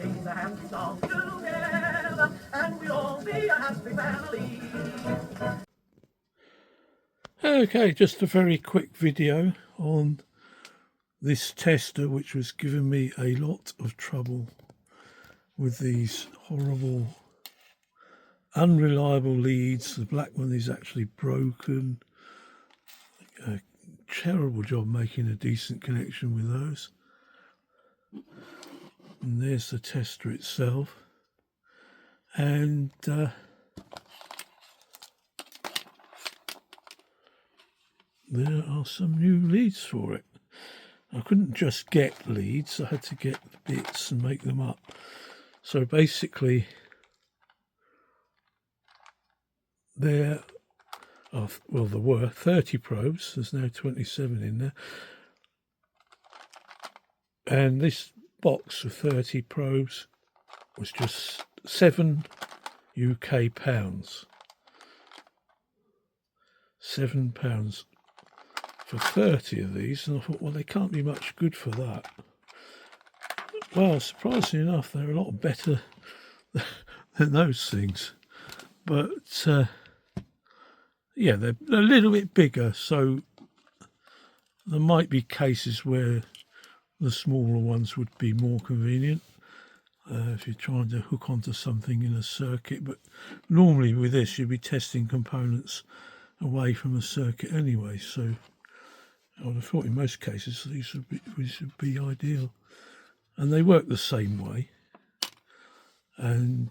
sing a happy song together, and we'll all be a happy family. Okay, just a very quick video on this tester, which was giving me a lot of trouble with these horrible unreliable leads. The black one is actually broken. A terrible job making a decent connection with those. And there's the tester itself, and there are some new leads for it. I couldn't just get leads, I had to get the bits and make them up. So basically there were 30 probes, there's now 27 in there, and this box of 30 probes was just £7 UK. £7 for 30 of these, and I thought, well, they can't be much good for that. Well, surprisingly enough, they're a lot better than those things, but yeah, they're a little bit bigger, so there might be cases where the smaller ones would be more convenient if you're trying to hook onto something in a circuit. But normally with this, you'd be testing components away from a circuit anyway, so I would have thought in most cases these would be ideal. And they work the same way. And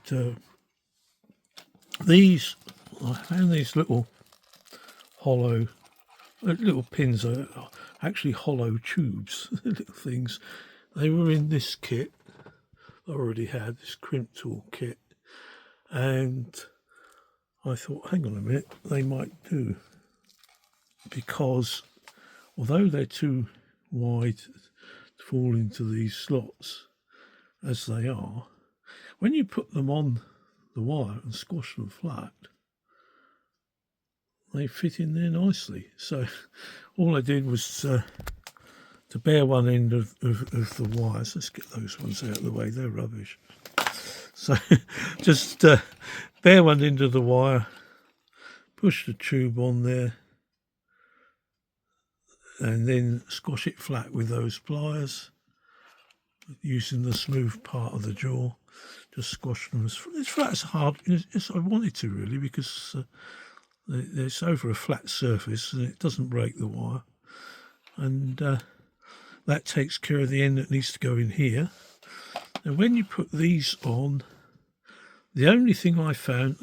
these, I found these little pins are actually hollow tubes, little things. They were in this kit. I already had this crimp tool kit, and I thought, hang on a minute, they might do, because although they're too wide to fall into these slots as they are, when you put them on the wire and squash them flat, they fit in there nicely. So all I did was to bare one end of the wires. Let's get those ones out of the way, they're rubbish. So just bare one end of the wire, push the tube on there, and then squash it flat with those pliers using the smooth part of the jaw. Just squash them as flat as hard as I wanted to, really, because it's over a flat surface and it doesn't break the wire. And that takes care of the end that needs to go in here. And when you put these on, the only thing I found,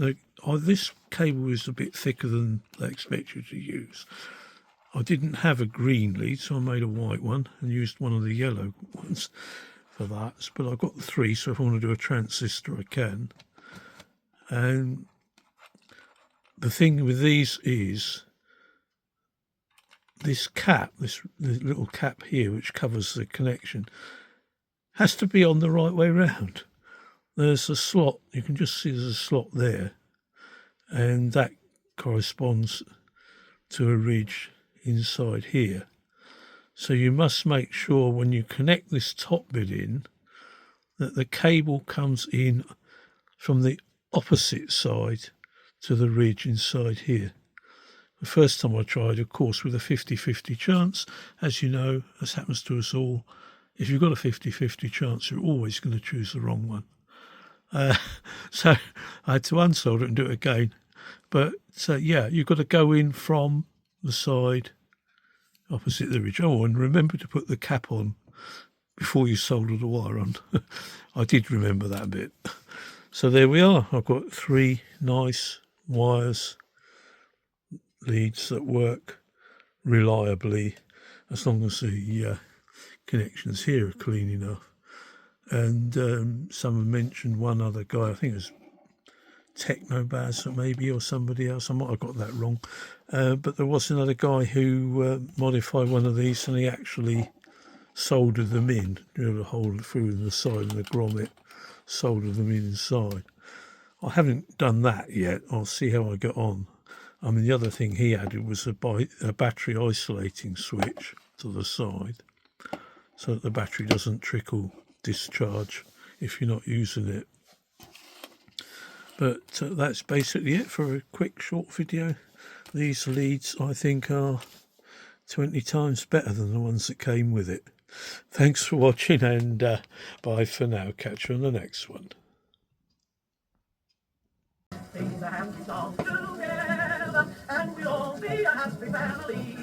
this cable is a bit thicker than they expect you to use. I didn't have a green lead, so I made a white one and used one of the yellow ones for that. But I've got the 3, so if I want to do a transistor, I can. And the thing with these is this cap, this little cap here, which covers the connection, has to be on the right way round. There's a slot, you can just see there's a slot there, and that corresponds to a ridge inside here. So you must make sure when you connect this top bit in that the cable comes in from the opposite side to the ridge inside here. The first time I tried, of course, with a 50-50 chance, as you know, as happens to us all, if you've got a 50-50 chance, you're always going to choose the wrong one. So I had to unsolder it and do it again. But yeah, you've got to go in from the side opposite the ridge. Oh, and remember to put the cap on before you solder the wire on. I did remember that bit. So there we are. I've got 3 nice wires, leads that work reliably, as long as the connections here are clean enough. And someone mentioned one other guy, I think it was Techno Baz maybe, or somebody else. I might have got that wrong. But there was another guy who modified one of these, and he actually soldered them in, drilled a hole through the side of the grommet, soldered them in inside. I haven't done that yet. I'll see how I get on. I mean, the other thing he added was a battery isolating switch to the side, so that the battery doesn't trickle discharge if you're not using it. But that's basically it for a quick short video. These leads I think are 20 times better than the ones that came with it. Thanks for watching, and bye for now. Catch you on the next one. Sing a happy song together, and we'll all be a happy family.